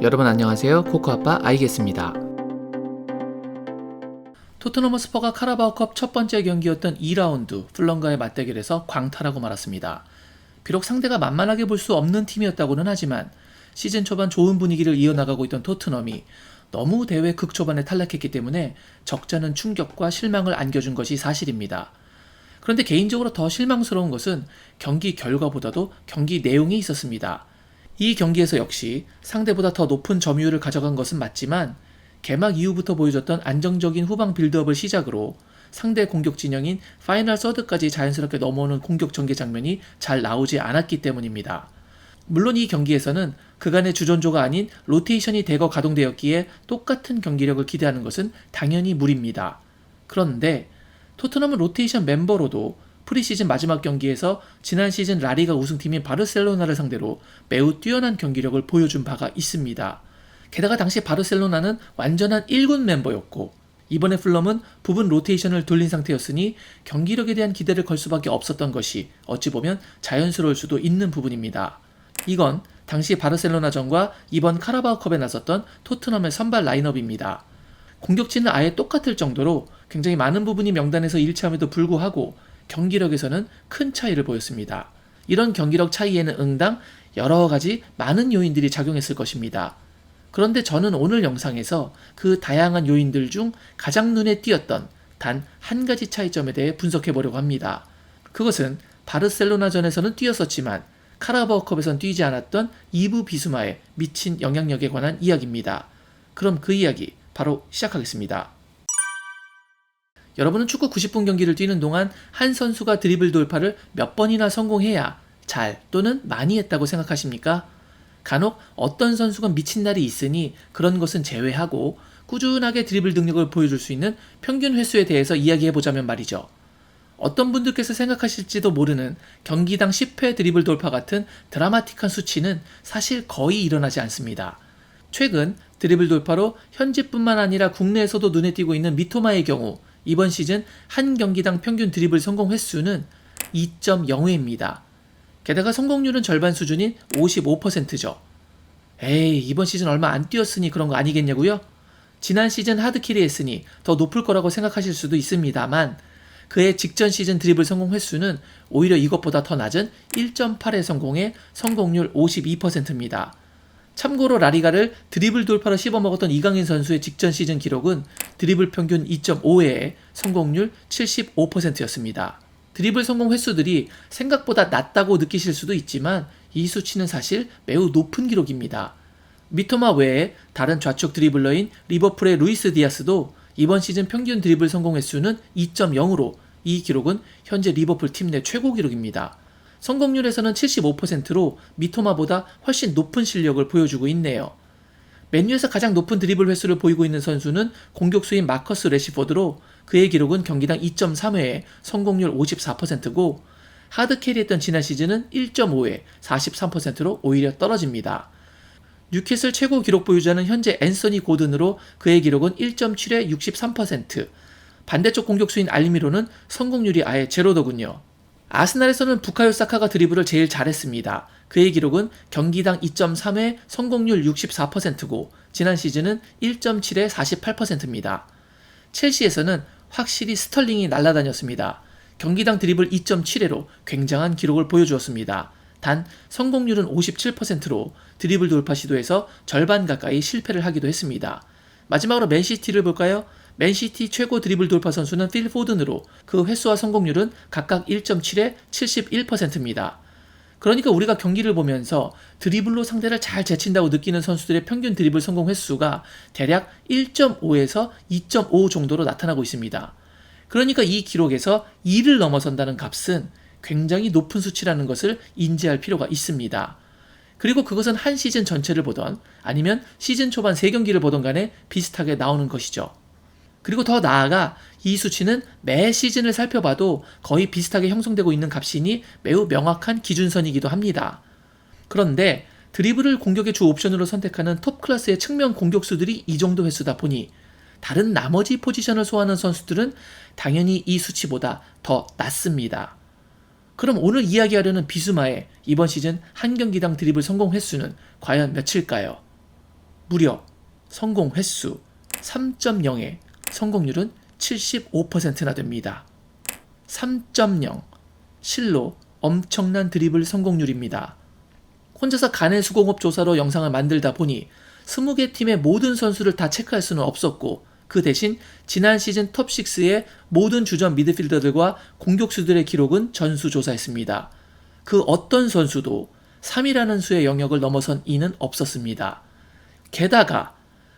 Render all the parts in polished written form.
여러분 안녕하세요. 코코아빠 아이겠습니다. 토트넘 허스퍼가 카라바오컵 첫 번째 경기였던 2라운드 풀럼과의 맞대결에서 광탈하고 말았습니다. 비록 상대가 만만하게 볼 수 없는 팀이었다고는 하지만 시즌 초반 좋은 분위기를 이어나가고 있던 토트넘이 너무 대회 극초반에 탈락했기 때문에 적잖은 충격과 실망을 안겨준 것이 사실입니다. 그런데 개인적으로 더 실망스러운 것은 경기 결과보다도 경기 내용이 있었습니다. 이 경기에서 역시 상대보다 더 높은 점유율을 가져간 것은 맞지만 개막 이후부터 보여줬던 안정적인 후방 빌드업을 시작으로 상대 공격 진영인 파이널 서드까지 자연스럽게 넘어오는 공격 전개 장면이 잘 나오지 않았기 때문입니다. 물론 이 경기에서는 그간의 주전조가 아닌 로테이션이 대거 가동되었기에 똑같은 경기력을 기대하는 것은 당연히 무리입니다. 그런데 토트넘은 로테이션 멤버로도 프리시즌 마지막 경기에서 지난 시즌 라리가 우승팀인 바르셀로나를 상대로 매우 뛰어난 경기력을 보여준 바가 있습니다. 게다가 당시 바르셀로나는 완전한 1군 멤버였고 이번에 풀럼은 부분 로테이션을 돌린 상태였으니 경기력에 대한 기대를 걸 수밖에 없었던 것이 어찌 보면 자연스러울 수도 있는 부분입니다. 이건 당시 바르셀로나전과 이번 카라바오컵에 나섰던 토트넘의 선발 라인업입니다. 공격진은 아예 똑같을 정도로 굉장히 많은 부분이 명단에서 일치함에도 불구하고 경기력에서는 큰 차이를 보였습니다. 이런 경기력 차이에는 응당 여러 가지 많은 요인들이 작용했을 것입니다. 그런데 저는 오늘 영상에서 그 다양한 요인들 중 가장 눈에 띄었던 단 한 가지 차이점에 대해 분석해 보려고 합니다. 그것은 바르셀로나전에서는 뛰었었지만 카라바오컵에선 뛰지 않았던 이브 비수마의 미친 영향력에 관한 이야기입니다. 그럼 그 이야기 바로 시작하겠습니다. 여러분은 축구 90분 경기를 뛰는 동안 한 선수가 드리블 돌파를 몇 번이나 성공해야 잘 또는 많이 했다고 생각하십니까? 간혹 어떤 선수가 미친 날이 있으니 그런 것은 제외하고 꾸준하게 드리블 능력을 보여줄 수 있는 평균 횟수에 대해서 이야기해보자면 말이죠. 어떤 분들께서 생각하실지도 모르는 경기당 10회 드리블 돌파 같은 드라마틱한 수치는 사실 거의 일어나지 않습니다. 최근 드리블 돌파로 현지뿐만 아니라 국내에서도 눈에 띄고 있는 미토마의 경우 이번 시즌 한 경기당 평균 드리블 성공 횟수는 2.0회입니다. 게다가 성공률은 절반 수준인 55%죠. 에이, 이번 시즌 얼마 안 뛰었으니 그런 거 아니겠냐고요? 지난 시즌 하드캐리 했으니 더 높을 거라고 생각하실 수도 있습니다만 그의 직전 시즌 드리블 성공 횟수는 오히려 이것보다 더 낮은 1.8회 성공에 성공률 52%입니다. 참고로 라리가를 드리블 돌파로 씹어먹었던 이강인 선수의 직전 시즌 기록은 드리블 평균 2.5회에 성공률 75%였습니다. 드리블 성공 횟수들이 생각보다 낮다고 느끼실 수도 있지만 이 수치는 사실 매우 높은 기록입니다. 미토마 외에 다른 좌측 드리블러인 리버풀의 루이스 디아스도 이번 시즌 평균 드리블 성공 횟수는 2.0으로 이 기록은 현재 리버풀 팀 내 최고 기록입니다. 성공률에서는 75%로 미토마보다 훨씬 높은 실력을 보여주고 있네요. 맨유에서 가장 높은 드리블 횟수를 보이고 있는 선수는 공격수인 마커스 래시포드로 그의 기록은 경기당 2.3회에 성공률 54%고 하드캐리했던 지난 시즌은 1.5회 43%로 오히려 떨어집니다. 뉴캐슬 최고 기록 보유자는 현재 앤서니 고든으로 그의 기록은 1.7회 63%, 반대쪽 공격수인 알미로는 성공률이 아예 제로더군요. 아스날에서는 부카요 사카가 드리블을 제일 잘했습니다. 그의 기록은 경기당 2.3회 성공률 64%고 지난 시즌은 1.7회 48%입니다. 첼시에서는 확실히 스털링이 날아다녔습니다. 경기당 드리블 2.7회로 굉장한 기록을 보여주었습니다. 단 성공률은 57%로 드리블 돌파 시도에서 절반 가까이 실패를 하기도 했습니다. 마지막으로 맨시티를 볼까요? 맨시티 최고 드리블 돌파 선수는 필 포든으로 그 횟수와 성공률은 각각 1.7회 71%입니다. 그러니까 우리가 경기를 보면서 드리블로 상대를 잘 제친다고 느끼는 선수들의 평균 드리블 성공 횟수가 대략 1.5에서 2.5 정도로 나타나고 있습니다. 그러니까 이 기록에서 2를 넘어선다는 값은 굉장히 높은 수치라는 것을 인지할 필요가 있습니다. 그리고 그것은 한 시즌 전체를 보던 아니면 시즌 초반 3경기를 보던 간에 비슷하게 나오는 것이죠. 그리고 더 나아가 이 수치는 매 시즌을 살펴봐도 거의 비슷하게 형성되고 있는 값이니 매우 명확한 기준선이기도 합니다. 그런데 드리블을 공격의 주 옵션으로 선택하는 톱 클래스의 측면 공격수들이 이 정도 횟수다 보니 다른 나머지 포지션을 소화하는 선수들은 당연히 이 수치보다 더 낮습니다. 그럼 오늘 이야기하려는 비수마의 이번 시즌 한 경기당 드리블 성공 횟수는 과연 몇일까요? 무려 성공 횟수 3.0에 성공률은 75%나 됩니다. 3.0 실로 엄청난 드리블 성공률입니다. 혼자서 간의 수공업 조사로 영상을 만들다 보니 20개 팀의 모든 선수를 다 체크할 수는 없었고 그 대신 지난 시즌 톱6의 모든 주전 미드필더들과 공격수들의 기록은 전수조사했습니다. 그 어떤 선수도 3이라는 수의 영역을 넘어선 이는 없었습니다. 게다가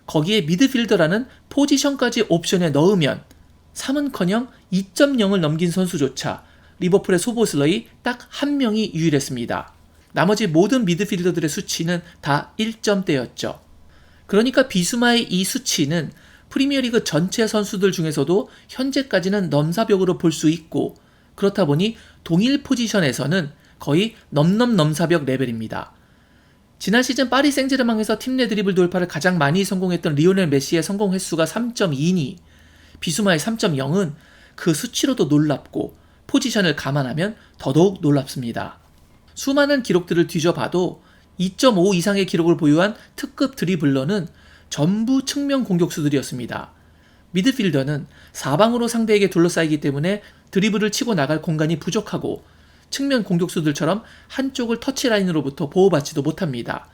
거기에 미드필더라는 포지션까지 옵션에 넣으면 3은커녕 2.0을 넘긴 선수조차 리버풀의 소보슬러이 딱 한 명이 유일했습니다. 나머지 모든 미드필더들의 수치는 다 1점대였죠. 그러니까 비수마의 이 수치는 프리미어리그 전체 선수들 중에서도 현재까지는 넘사벽으로 볼 수 있고 그렇다 보니 동일 포지션에서는 거의 넘사벽 레벨입니다. 지난 시즌 파리 생제르맹에서 팀 내 드리블 돌파를 가장 많이 성공했던 리오넬 메시의 성공 횟수가 3.2니 비수마의 3.0은 그 수치로도 놀랍고 포지션을 감안하면 더더욱 놀랍습니다. 수많은 기록들을 뒤져봐도 2.5 이상의 기록을 보유한 특급 드리블러는 전부 측면 공격수들이었습니다. 미드필더는 사방으로 상대에게 둘러싸이기 때문에 드리블을 치고 나갈 공간이 부족하고 측면 공격수들처럼 한쪽을 터치라인으로부터 보호받지도 못합니다.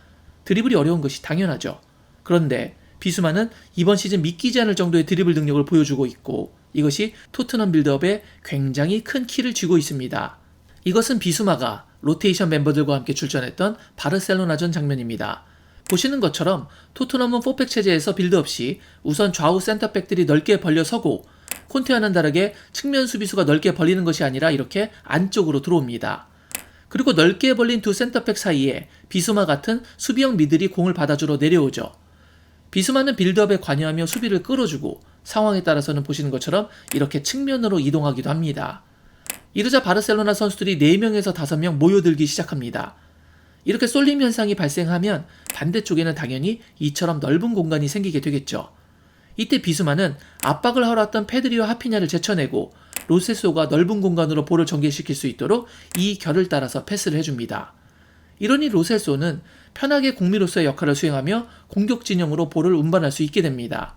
드리블이 어려운 것이 당연하죠. 그런데 비수마는 이번 시즌 믿기지 않을 정도의 드리블 능력을 보여주고 있고 이것이 토트넘 빌드업에 굉장히 큰 키를 쥐고 있습니다. 이것은 비수마가 로테이션 멤버들과 함께 출전했던 바르셀로나전 장면입니다. 보시는 것처럼 토트넘은 4백 체제에서 빌드업 시 우선 좌우 센터백들이 넓게 벌려 서고 콘테와는 다르게 측면 수비수가 넓게 벌리는 것이 아니라 이렇게 안쪽으로 들어옵니다. 그리고 넓게 벌린 두 센터백 사이에 비수마 같은 수비형 미들이 공을 받아주러 내려오죠. 비수마는 빌드업에 관여하며 수비를 끌어주고 상황에 따라서는 보시는 것처럼 이렇게 측면으로 이동하기도 합니다. 이러자 바르셀로나 선수들이 4명에서 5명 모여들기 시작합니다. 이렇게 쏠림 현상이 발생하면 반대쪽에는 당연히 이처럼 넓은 공간이 생기게 되겠죠. 이때 비수마는 압박을 하러 왔던 페드리와 하피냐를 제쳐내고 로세소가 넓은 공간으로 볼을 전개시킬 수 있도록 이 결을 따라서 패스를 해줍니다. 이러니 로세소는 편하게 공미로서의 역할을 수행하며 공격 진영으로 볼을 운반할 수 있게 됩니다.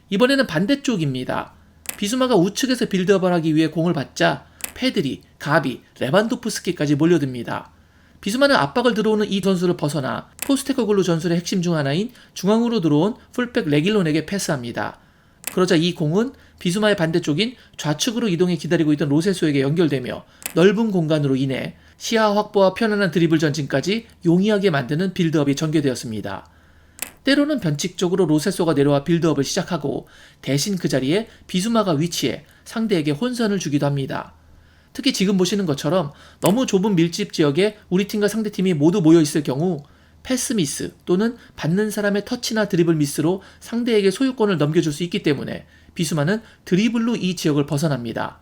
이번에는 반대쪽입니다. 비수마가 우측에서 빌드업을 하기 위해 공을 받자 페드리, 가비, 레반도프스키까지 몰려듭니다. 비수마는 압박을 들어오는 이 선수를 벗어나 포스테코글루 전술의 핵심 중 하나인 중앙으로 들어온 풀백 레길론에게 패스합니다. 그러자 이 공은 비수마의 반대쪽인 좌측으로 이동해 기다리고 있던 로세소에게 연결되며 넓은 공간으로 인해 시야 확보와 편안한 드리블 전진까지 용이하게 만드는 빌드업이 전개되었습니다. 때로는 변칙적으로 로세소가 내려와 빌드업을 시작하고 대신 그 자리에 비수마가 위치해 상대에게 혼선을 주기도 합니다. 특히 지금 보시는 것처럼 너무 좁은 밀집 지역에 우리 팀과 상대팀이 모두 모여있을 경우 패스 미스 또는 받는 사람의 터치나 드리블 미스로 상대에게 소유권을 넘겨줄 수 있기 때문에 비수마는 드리블로 이 지역을 벗어납니다.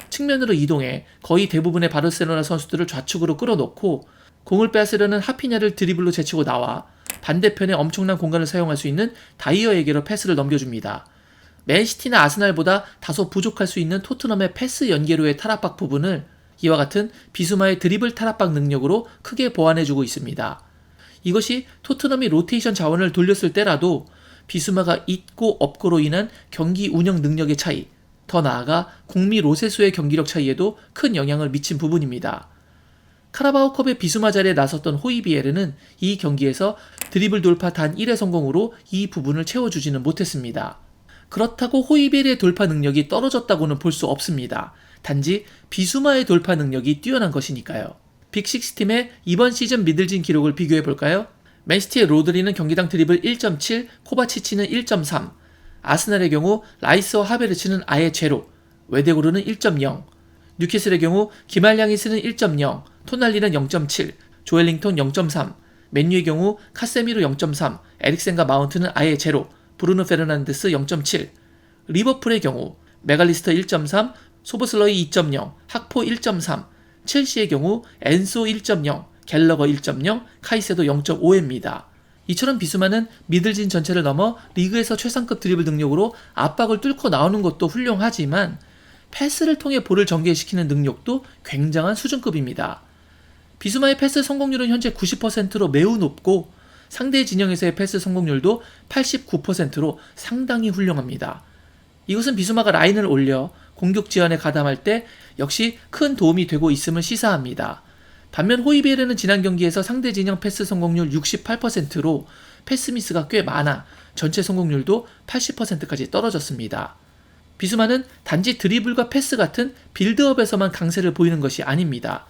측면으로 이동해 거의 대부분의 바르셀로나 선수들을 좌측으로 끌어놓고 공을 뺏으려는 하피냐를 드리블로 제치고 나와 반대편에 엄청난 공간을 사용할 수 있는 다이어에게로 패스를 넘겨줍니다. 맨시티나 아스날보다 다소 부족할 수 있는 토트넘의 패스 연계로의 탈압박 부분을 이와 같은 비수마의 드리블 탈압박 능력으로 크게 보완해주고 있습니다. 이것이 토트넘이 로테이션 자원을 돌렸을 때라도 비수마가 있고 없고로 인한 경기 운영 능력의 차이, 더 나아가 공미 로세소의 경기력 차이에도 큰 영향을 미친 부분입니다. 카라바오컵의 비수마 자리에 나섰던 호이비에르는 이 경기에서 드리블 돌파 단 1회 성공으로 이 부분을 채워주지는 못했습니다. 그렇다고 호이비에르의 돌파 능력이 떨어졌다고는 볼 수 없습니다. 단지 비수마의 돌파 능력이 뛰어난 것이니까요. 빅6 팀의 이번 시즌 미들진 기록을 비교해볼까요? 맨시티의 로드리는 경기당 드리블 1.7, 코바치치는 1.3, 아스날의 경우 라이스와 하베르츠는 아예 제로, 웨데고르는 1.0, 뉴캐슬의 경우 기말량이스는 1.0, 토날리는 0.7, 조엘링턴 0.3, 맨유의 경우 카세미로 0.3, 에릭센과 마운트는 아예 제로, 브루노 페르난데스 0.7, 리버풀의 경우 메갈리스터 1.3, 소보슬러이 2.0, 학포 1.3, 첼시의 경우 엔소 1.0, 갤러거 1.0, 카이세도 0.5입니다. 이처럼 비수마는 미들진 전체를 넘어 리그에서 최상급 드리블 능력으로 압박을 뚫고 나오는 것도 훌륭하지만 패스를 통해 볼을 전개시키는 능력도 굉장한 수준급입니다. 비수마의 패스 성공률은 현재 90%로 매우 높고 상대 진영에서의 패스 성공률도 89%로 상당히 훌륭합니다. 이것은 비수마가 라인을 올려 공격 지원에 가담할 때 역시 큰 도움이 되고 있음을 시사합니다. 반면 호이비에르는 지난 경기에서 상대 진영 패스 성공률 68%로 패스 미스가 꽤 많아 전체 성공률도 80%까지 떨어졌습니다. 비수마는 단지 드리블과 패스 같은 빌드업에서만 강세를 보이는 것이 아닙니다.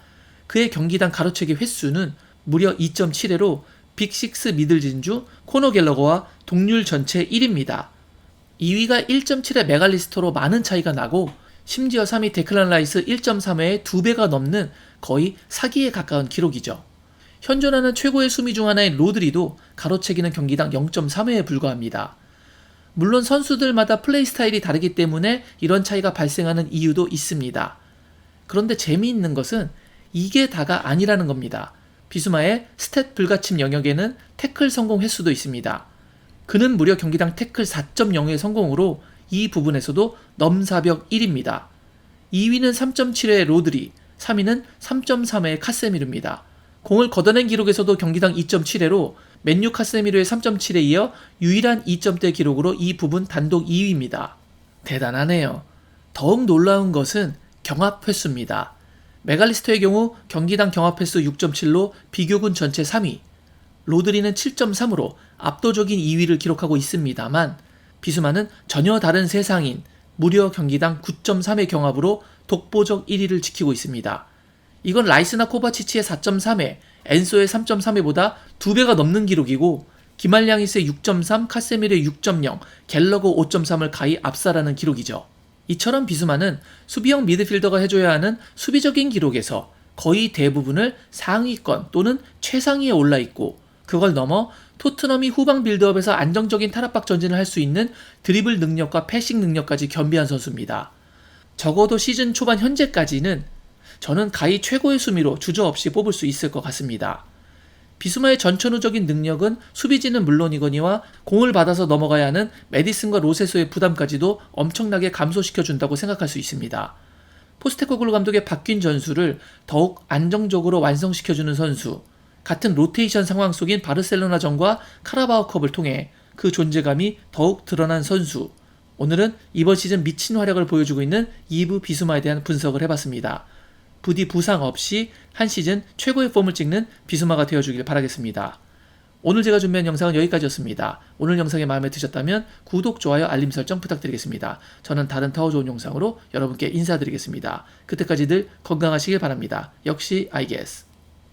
그의 경기당 가로채기 횟수는 무려 2.7회로 빅6 미들 진주 코너 갤러거와 동률 전체 1위입니다. 2위가 1.7회 메갈리스터로 많은 차이가 나고 심지어 3위 데클란 라이스 1.3회의 2배가 넘는 거의 사기에 가까운 기록이죠. 현존하는 최고의 수미 중 하나인 로드리도 가로채기는 경기당 0.3회에 불과합니다. 물론 선수들마다 플레이 스타일이 다르기 때문에 이런 차이가 발생하는 이유도 있습니다. 그런데 재미있는 것은 이게 다가 아니라는 겁니다. 비수마의 스탯 불가침 영역에는 태클 성공 횟수도 있습니다. 그는 무려 경기당 태클 4.0회 성공으로 이 부분에서도 넘사벽 1위입니다. 2위는 3.7회 로드리, 3위는 3.3회 카세미르입니다. 공을 걷어낸 기록에서도 경기당 2.7회로 맨유 카세미르의 3.7에 이어 유일한 2점대 기록으로 이 부분 단독 2위입니다. 대단하네요. 더욱 놀라운 것은 경합 횟수입니다. 메갈리스터의 경우 경기당 경합 횟수 6.7로 비교군 전체 3위, 로드리는 7.3으로 압도적인 2위를 기록하고 있습니다만 비수마는 전혀 다른 세상인 무려 경기당 9.3의 경합으로 독보적 1위를 지키고 있습니다. 이건 라이스나 코바치치의 4.3회, 엔소의 3.3회보다 2배가 넘는 기록이고 기말량이스의 6.3, 카세미르의 6.0, 갤러거 5.3을 가히 압살하는 기록이죠. 이처럼 비수마는 수비형 미드필더가 해줘야 하는 수비적인 기록에서 거의 대부분을 상위권 또는 최상위에 올라있고 그걸 넘어 토트넘이 후방 빌드업에서 안정적인 탈압박 전진을 할 수 있는 드리블 능력과 패싱 능력까지 겸비한 선수입니다. 적어도 시즌 초반 현재까지는 저는 가히 최고의 수미로 주저없이 뽑을 수 있을 것 같습니다. 비수마의 전천후적인 능력은 수비진은 물론이거니와 공을 받아서 넘어가야 하는 메디슨과 로세소의 부담까지도 엄청나게 감소시켜준다고 생각할 수 있습니다. 포스테코글루 감독의 바뀐 전술을 더욱 안정적으로 완성시켜주는 선수, 같은 로테이션 상황 속인 바르셀로나전과 카라바오컵을 통해 그 존재감이 더욱 드러난 선수. 오늘은 이번 시즌 미친 활약을 보여주고 있는 2부 비수마에 대한 분석을 해봤습니다. 부디 부상 없이 한 시즌 최고의 폼을 찍는 비수마가 되어주길 바라겠습니다. 오늘 제가 준비한 영상은 여기까지였습니다. 오늘 영상이 마음에 드셨다면 구독, 좋아요, 알림 설정 부탁드리겠습니다. 저는 다른 더 좋은 영상으로 여러분께 인사드리겠습니다. 그때까지들 건강하시길 바랍니다. 역시 I guess.